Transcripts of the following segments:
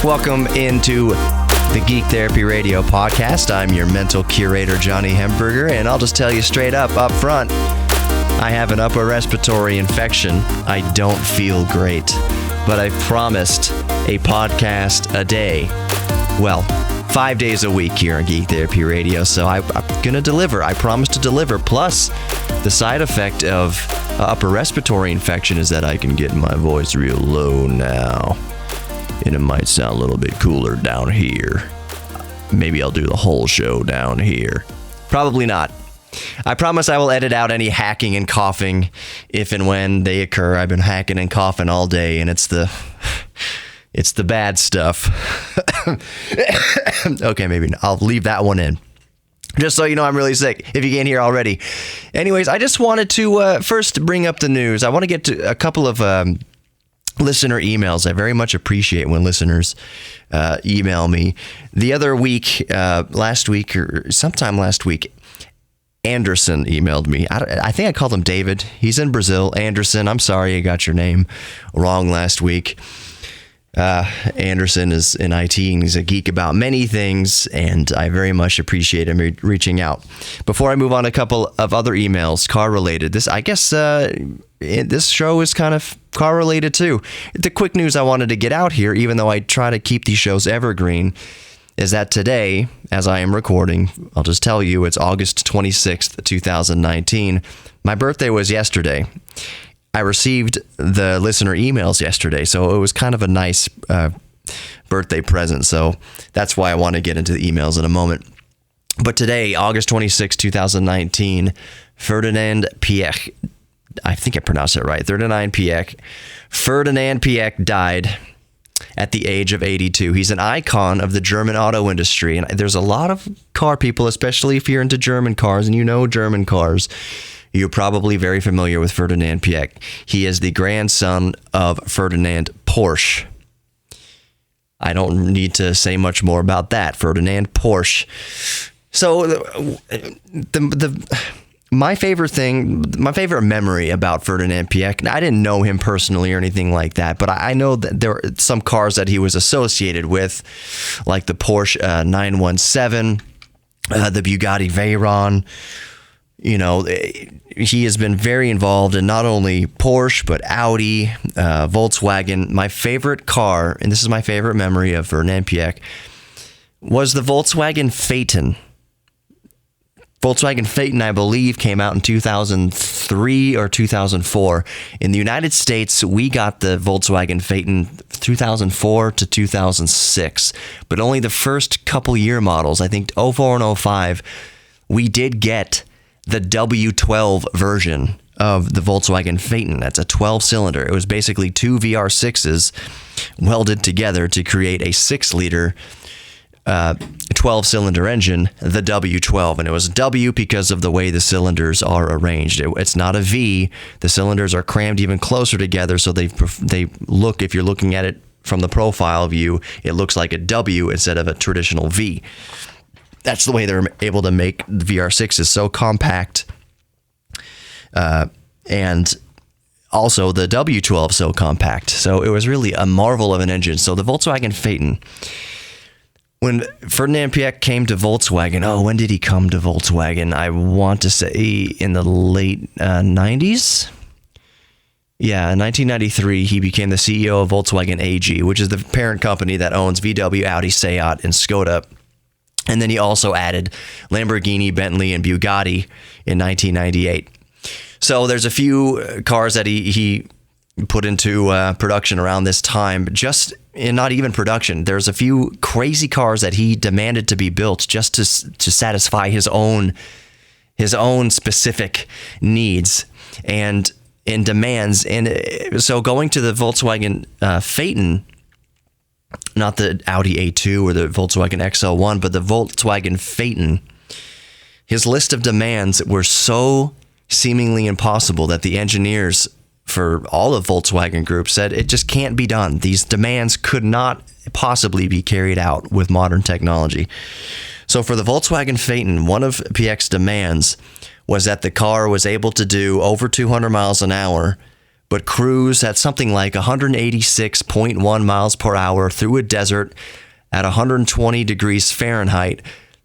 Welcome into the Geek Therapy Radio podcast. I'm your mental curator, Johnny Hemberger, and I'll just tell you straight up front, I have an upper respiratory infection. I don't feel great, but I promised a podcast a day. Well, 5 days a week here on Geek Therapy Radio, so I'm going to deliver. I promise to deliver. Plus, the side effect of upper respiratory infection is that I can get my voice real low now, and it might sound a little bit cooler down here. Maybe I'll do the whole show down here. Probably not. I promise I will edit out any hacking and coughing if and when they occur. I've been hacking and coughing all day, and it's the bad stuff. Okay, maybe I'll leave that one in. Just so you know, I'm really sick, if you can't hear already. Anyways, I just wanted to first bring up the news. I want to get to a couple of listener emails. I very much appreciate when listeners email me. The other week, last week, or sometime last week, Anderson emailed me. I think I called him David. He's in Brazil. Anderson, I'm sorry I got your name wrong last week. Anderson is in IT, and he's a geek about many things, and I very much appreciate him reaching out. Before I move on, a couple of other emails, car-related. This show is kind of car-related, too. The quick news I wanted to get out here, even though I try to keep these shows evergreen, is that today, as I am recording, I'll just tell you, it's August 26th, 2019. My birthday was yesterday. I received the listener emails yesterday, so it was kind of a nice birthday present. So that's why I want to get into the emails in a moment. But today, August 26, 2019, Ferdinand Piëch, I think I pronounced it right, Ferdinand Piëch died at the age of 82. He's an icon of the German auto industry, and there's a lot of car people, especially if you're into German cars and you know German cars. You're probably very familiar with Ferdinand Piëch. He is the grandson of Ferdinand Porsche. I don't need to say much more about that. Ferdinand Porsche. So my favorite memory about Ferdinand Piëch, I didn't know him personally or anything like that, but I know that there were some cars that he was associated with, like the Porsche 917, the Bugatti Veyron. You know, he has been very involved in not only Porsche, but Audi, Volkswagen. My favorite car, and this is my favorite memory of Ferdinand Piëch, was the Volkswagen Phaeton. Volkswagen Phaeton, I believe, came out in 2003 or 2004. In the United States, we got the Volkswagen Phaeton 2004 to 2006, but only the first couple year models, I think 04 and 05, we did get the W12 version of the Volkswagen Phaeton. That's a 12-cylinder. It was basically two VR6s welded together to create a 6-liter 12-cylinder engine, the W12. And it was W because of the way the cylinders are arranged. It's not a V. The cylinders are crammed even closer together, so they look, if you're looking at it from the profile view, it looks like a W instead of a traditional V. That's the way they're able to make the VR6s so compact, and also the W12 so compact. So it was really a marvel of an engine. So the Volkswagen Phaeton, when Ferdinand Piëch came to Volkswagen, when did he come to Volkswagen? I want to say in the late 90s. Yeah, in 1993, he became the CEO of Volkswagen AG, which is the parent company that owns VW, Audi, Seat, and Skoda. And then he also added Lamborghini, Bentley, and Bugatti in 1998. So there's a few cars that he put into production around this time, just in not even production. There's a few crazy cars that he demanded to be built just to satisfy his own specific needs and demands. And so going to the Volkswagen Phaeton, not the Audi A2 or the Volkswagen XL1, but the Volkswagen Phaeton, his list of demands were so seemingly impossible that the engineers for all of Volkswagen Group said it just can't be done. These demands could not possibly be carried out with modern technology. So for the Volkswagen Phaeton, one of Piëch's demands was that the car was able to do over 200 miles an hour but cruise at something like 186.1 miles per hour through a desert at 120 degrees Fahrenheit,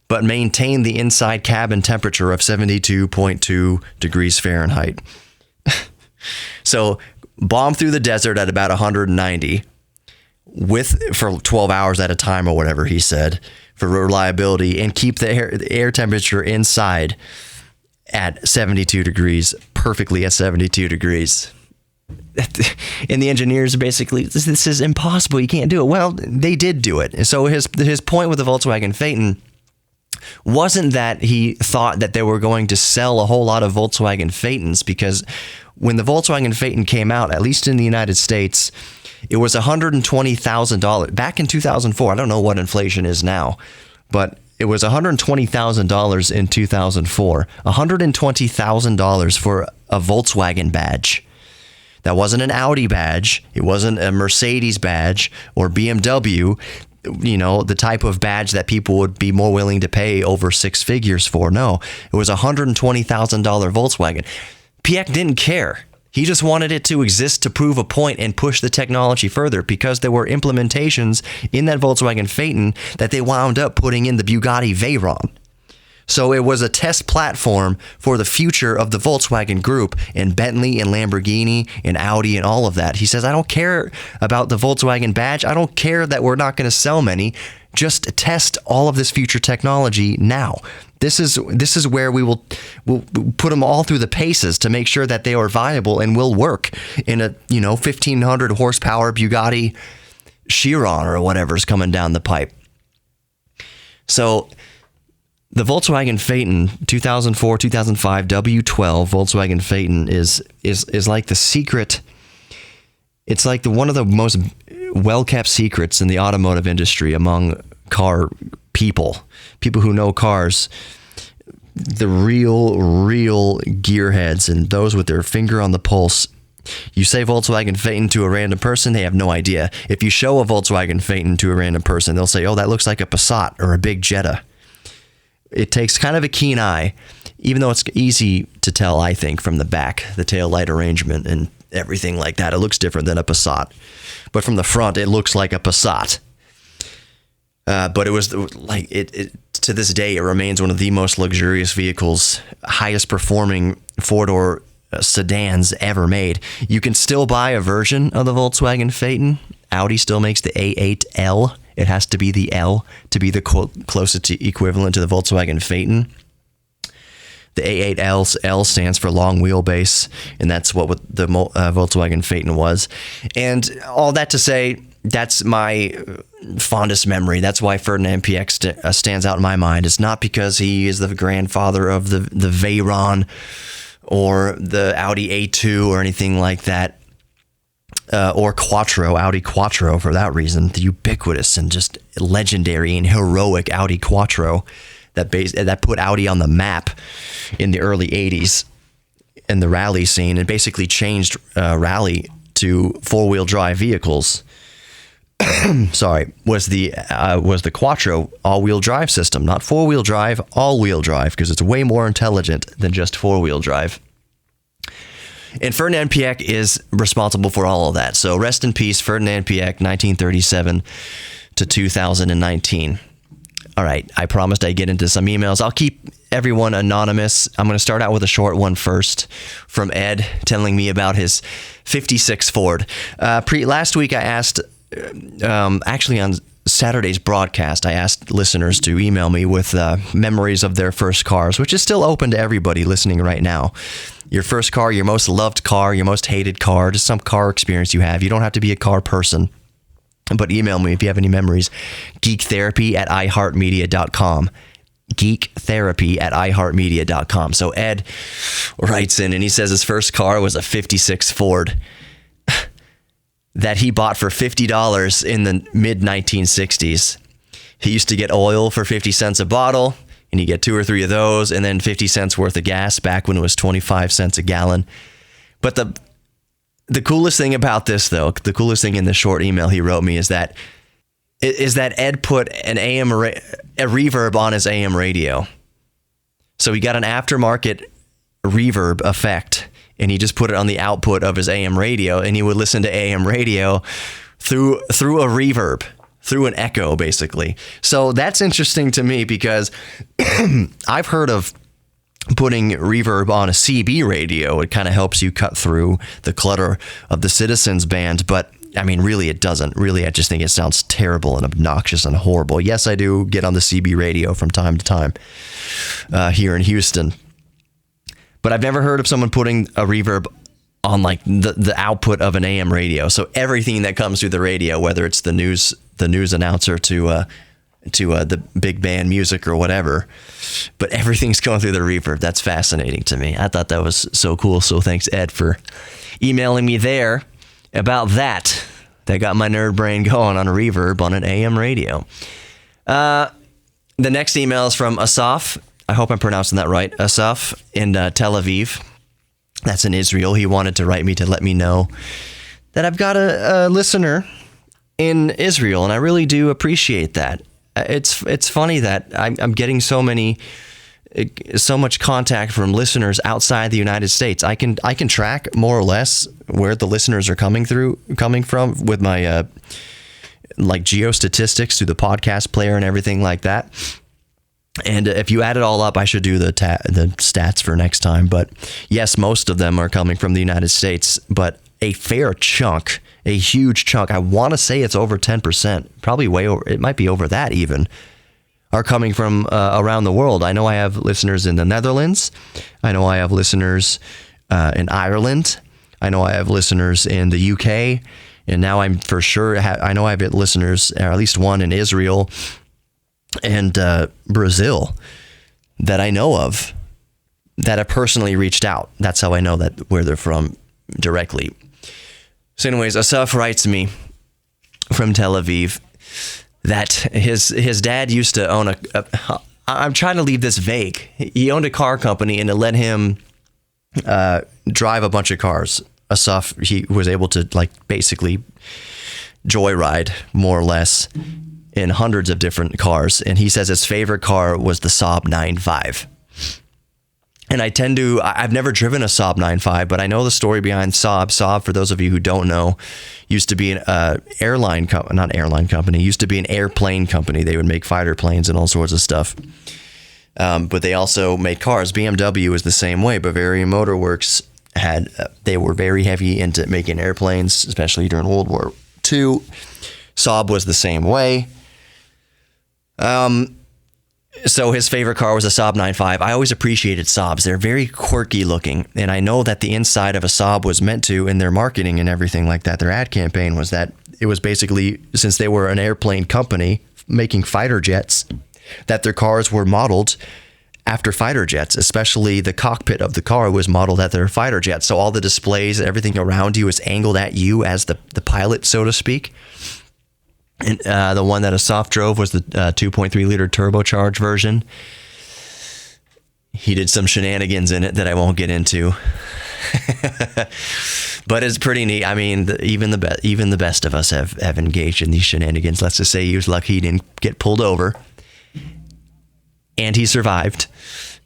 but maintain the inside cabin temperature of 72.2 degrees Fahrenheit. So bomb through the desert at about 190 for 12 hours at a time or whatever he said for reliability, and keep the air temperature inside at 72 degrees, perfectly at 72 degrees. And the engineers basically, this is impossible. You can't do it. Well, they did do it. And so his point with the Volkswagen Phaeton wasn't that he thought that they were going to sell a whole lot of Volkswagen Phaetons, because when the Volkswagen Phaeton came out, at least in the United States, it was $120,000. Back in 2004, I don't know what inflation is now, but it was $120,000 in 2004. $120,000 for a Volkswagen badge. That wasn't an Audi badge. It wasn't a Mercedes badge or BMW, the type of badge that people would be more willing to pay over six figures for. No, it was a $120,000 Volkswagen. Piëch didn't care. He just wanted it to exist to prove a point and push the technology further, because there were implementations in that Volkswagen Phaeton that they wound up putting in the Bugatti Veyron. So it was a test platform for the future of the Volkswagen Group, and Bentley and Lamborghini and Audi and all of that. He says, I don't care about the Volkswagen badge. I don't care that we're not going to sell many. Just test all of this future technology now. This is where we'll put them all through the paces to make sure that they are viable and will work in a 1,500 horsepower Bugatti Chiron or whatever's coming down the pipe. So the Volkswagen Phaeton 2004, 2005 W12 Volkswagen Phaeton is like the secret. It's like one of the most well-kept secrets in the automotive industry among car people who know cars. The real gearheads and those with their finger on the pulse. You say Volkswagen Phaeton to a random person, they have no idea. If you show a Volkswagen Phaeton to a random person, they'll say, oh, that looks like a Passat or a big Jetta. It takes kind of a keen eye, even though it's easy to tell, I think, from the back, the tail light arrangement and everything like that. It looks different than a Passat. But from the front, it looks like a Passat. But it was like to this day, it remains one of the most luxurious vehicles, highest performing four-door sedans ever made. You can still buy a version of the Volkswagen Phaeton. Audi still makes the A8L. It has to be the L to be the closest equivalent to the Volkswagen Phaeton. The A8L L stands for long wheelbase, and that's what the Volkswagen Phaeton was. And all that to say, that's my fondest memory. That's why Ferdinand Piëch stands out in my mind. It's not because he is the grandfather of the Veyron or the Audi A2 or anything like that, or Quattro, Audi Quattro for that reason, the ubiquitous and just legendary and heroic Audi Quattro that put Audi on the map in the early 80s in the rally scene and basically changed rally to four-wheel drive vehicles. Sorry, was the Quattro all-wheel drive system, not four-wheel drive, all-wheel drive, because it's way more intelligent than just four-wheel drive. And Ferdinand Piëch is responsible for all of that. So rest in peace, Ferdinand Piëch, 1937 to 2019. All right, I promised I'd get into some emails. I'll keep everyone anonymous. I'm going to start out with a short one first from Ed telling me about his 56 Ford. Last week I asked, actually on Saturday's broadcast, I asked listeners to email me with memories of their first cars, which is still open to everybody listening right now. Your first car, your most loved car, your most hated car, just some car experience you have. You don't have to be a car person, but email me if you have any memories. geektherapy@iheartmedia.com. geektherapy@iheartmedia.com. So Ed writes in and he says his first car was a 56 Ford that he bought for $50 in the mid-1960s. He used to get oil for 50 cents a bottle, and you get 2 or 3 of those, and then 50 cents worth of gas back when it was 25 cents a gallon. But the coolest thing about this, though, the coolest thing in the short email he wrote me is that Ed put a reverb on his AM radio. So he got an aftermarket reverb effect and he just put it on the output of his AM radio, and he would listen to AM radio through a reverb, through an echo, basically. So that's interesting to me because I've heard of putting reverb on a CB radio. It kind of helps you cut through the clutter of the Citizens band, but I mean, really, it doesn't. Really, I just think it sounds terrible and obnoxious and horrible. Yes, I do get on the CB radio from time to time here in Houston, but I've never heard of someone putting a reverb on like the output of an AM radio. So everything that comes through the radio, whether it's the news announcer to the big band music or whatever, but everything's going through the reverb. That's fascinating to me. I thought that was so cool. So thanks, Ed, for emailing me there about that. That got my nerd brain going on a reverb on an AM radio. The next email is from Asaf. I hope I'm pronouncing that right. Asaf in Tel Aviv. That's in Israel. He wanted to write me to let me know that I've got a listener in Israel, and I really do appreciate that. It's funny that I'm getting so much contact from listeners outside the United States. I can track more or less where the listeners are coming from with my like geostatistics through the podcast player and everything like that. And if you add it all up, I should do the stats for next time. But yes, most of them are coming from the United States, but a fair chunk, a huge chunk, I want to say it's over 10%, probably way over, it might be over that even, are coming from around the world. I know I have listeners in the Netherlands. I know I have listeners in Ireland. I know I have listeners in the UK. And now I'm for sure, I know I have listeners, or at least one in Israel and Brazil that I know of that have personally reached out. That's how I know that where they're from directly. So anyways, Asaf writes me from Tel Aviv that his dad used to own I'm trying to leave this vague. He owned a car company and it let him drive a bunch of cars. Asaf, he was able to like basically joyride more or less in hundreds of different cars. And he says his favorite car was the Saab 9.5. And I've never driven a Saab 9.5, but I know the story behind Saab. Saab, for those of you who don't know, used to be an airplane company. They would make fighter planes and all sorts of stuff. But they also made cars. BMW is the same way. Bavarian Motor Works they were very heavy into making airplanes, especially during World War II. Saab was the same way. So his favorite car was a Saab 9.5. I always appreciated Saabs. They're very quirky looking. And I know that the inside of a Saab was meant to, in their marketing and everything like that, their ad campaign was that it was basically, since they were an airplane company making fighter jets, that their cars were modeled after fighter jets, especially the cockpit of the car was modeled after fighter jets. So all the displays, everything around you is angled at you as the pilot, so to speak. And the one that Asaf drove was the 2.3 liter turbocharged version. He did some shenanigans in it that I won't get into, but it's pretty neat. I mean, even the best of us have engaged in these shenanigans. Let's just say he was lucky he didn't get pulled over, and he survived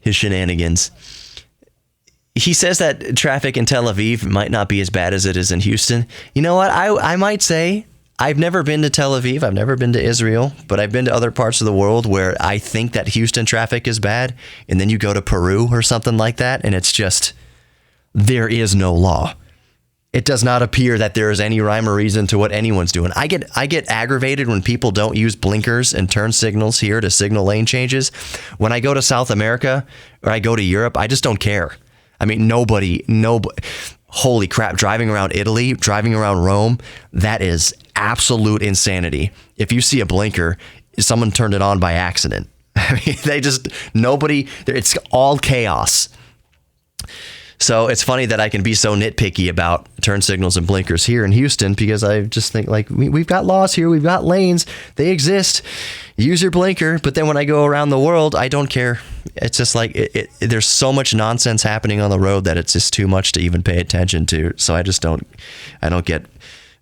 his shenanigans. He says that traffic in Tel Aviv might not be as bad as it is in Houston. You know what? I might say, I've never been to Tel Aviv. I've never been to Israel, but I've been to other parts of the world where I think that Houston traffic is bad. And then you go to Peru or something like that, and it's just, there is no law. It does not appear that there is any rhyme or reason to what anyone's doing. I get aggravated when people don't use blinkers and turn signals here to signal lane changes. When I go to South America or I go to Europe, I just don't care. I mean, nobody, holy crap, driving around Italy, driving around Rome, that is absolute insanity. If you see a blinker, someone turned it on by accident. I mean, it's all chaos. So it's funny that I can be so nitpicky about turn signals and blinkers here in Houston because I just think like we've got laws here, we've got lanes, they exist. Use your blinker. But then when I go around the world, I don't care. It's just like there's so much nonsense happening on the road that it's just too much to even pay attention to. So I don't get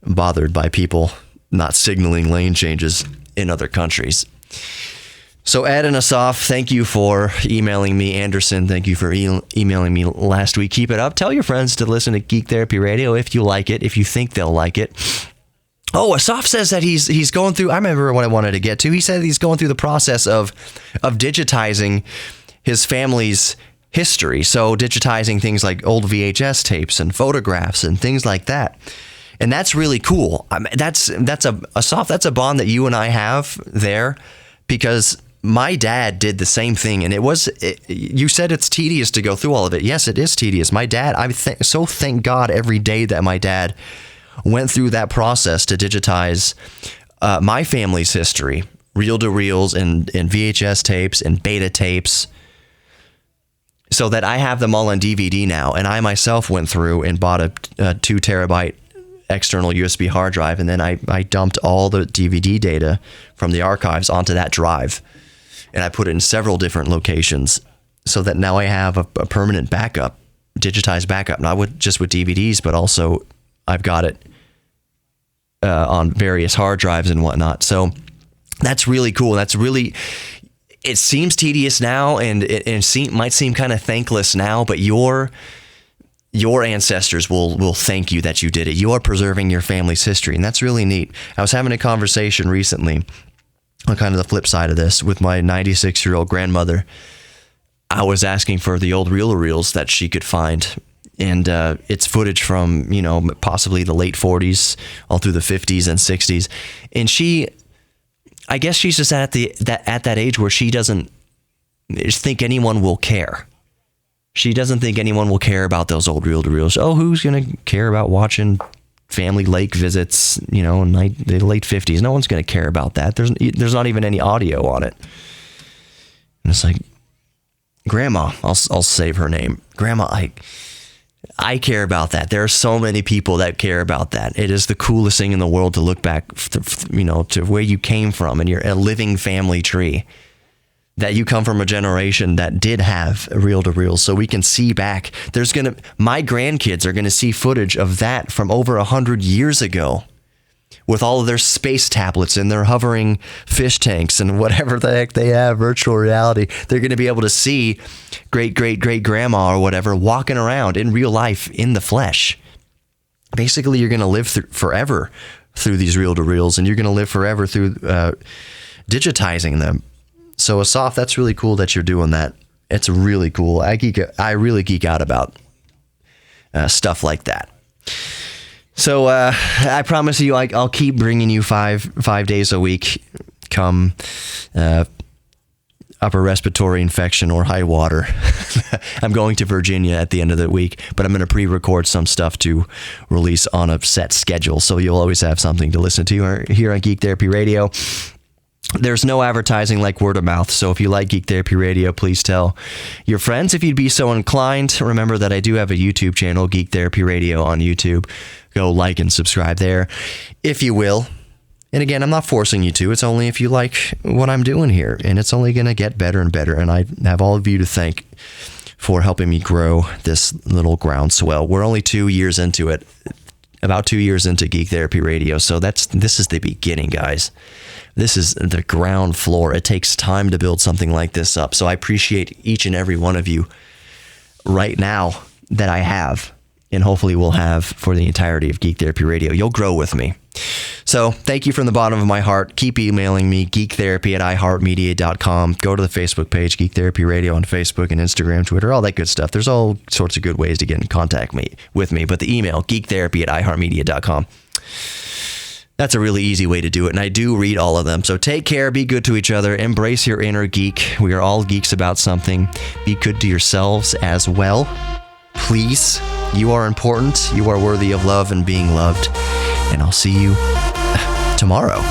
bothered by people not signaling lane changes in other countries. So Ed and Asaf, thank you for emailing me. Anderson, thank you for emailing me last week. Keep it up. Tell your friends to listen to Geek Therapy Radio if you like it, if you think they'll like it. Oh, Asaf says that he's going through, I remember what I wanted to get to. He said he's going through the process of digitizing his family's history. So digitizing things like old VHS tapes and photographs and things like that. And that's really cool. I mean, that's Asaf, that's a bond that you and I have there, because my dad did the same thing, and you said it's tedious to go through all of it. Yes, it is tedious. My dad, so thank God every day that my dad went through that process to digitize my family's history, reel-to-reels and VHS tapes and beta tapes, so that I have them all on DVD now. And I myself went through and bought a 2 terabyte external USB hard drive, and then I dumped all the DVD data from the archives onto that drive. And I put it in several different locations so that now I have a permanent backup, digitized backup, not just with DVDs, but also I've got it on various hard drives and whatnot. So that's really cool. It seems tedious now, and it might seem kind of thankless now, but your ancestors will thank you that you did it. You are preserving your family's history, and that's really neat. I was having a conversation recently on kind of the flip side of this with my 96-year-old grandmother. I was asking for the old reel-to-reels that she could find, and it's footage from, possibly the late 40s all through the 50s and 60s. And I guess she's just at that age where she doesn't think anyone will care. She doesn't think anyone will care about those old reel-to-reels. Oh, who's going to care about watching family lake visits, in the late 50s? No one's going to care about that. There's not even any audio on it. And it's like, Grandma, I'll save her name. Grandma, I care about that. There are so many people that care about that. It is the coolest thing in the world to look back, to where you came from, and you're a living family tree. That you come from a generation that did have reel-to-reels, so we can see back. My grandkids are gonna see footage of that from over 100 years ago, with all of their space tablets and their hovering fish tanks and whatever the heck they have, virtual reality. They're gonna be able to see great-great-great-grandma or whatever walking around in real life in the flesh. Basically, you're gonna live forever through these reel-to-reels, and you're gonna live forever through digitizing them. So Asaf, that's really cool that you're doing that. It's really cool. I really geek out about stuff like that. So I promise you, I'll keep bringing you five days a week, come upper respiratory infection or high water. I'm going to Virginia at the end of the week, but I'm going to pre-record some stuff to release on a set schedule, so you'll always have something to listen to here on Geek Therapy Radio. There's no advertising like word of mouth, so if you like Geek Therapy Radio, please tell your friends if you'd be so inclined. Remember that I do have a YouTube channel, Geek Therapy Radio on YouTube. Go like and subscribe there, if you will. And again, I'm not forcing you to. It's only if you like what I'm doing here, and it's only going to get better and better. And I have all of you to thank for helping me grow this little groundswell. We're only 2 years into it, about 2 years into Geek Therapy Radio, so this is the beginning, guys. This is the ground floor. It takes time to build something like this up. So I appreciate each and every one of you right now that I have, and hopefully will have for the entirety of Geek Therapy Radio. You'll grow with me. So thank you from the bottom of my heart. Keep emailing me, geektherapy@iheartmedia.com. Go to the Facebook page, Geek Therapy Radio on Facebook and Instagram, Twitter, all that good stuff. There's all sorts of good ways to get in contact with me. But the email, geektherapy@iheartmedia.com. That's a really easy way to do it, and I do read all of them. So take care, be good to each other, embrace your inner geek. We are all geeks about something. Be good to yourselves as well. Please, you are important. You are worthy of love and being loved. And I'll see you tomorrow.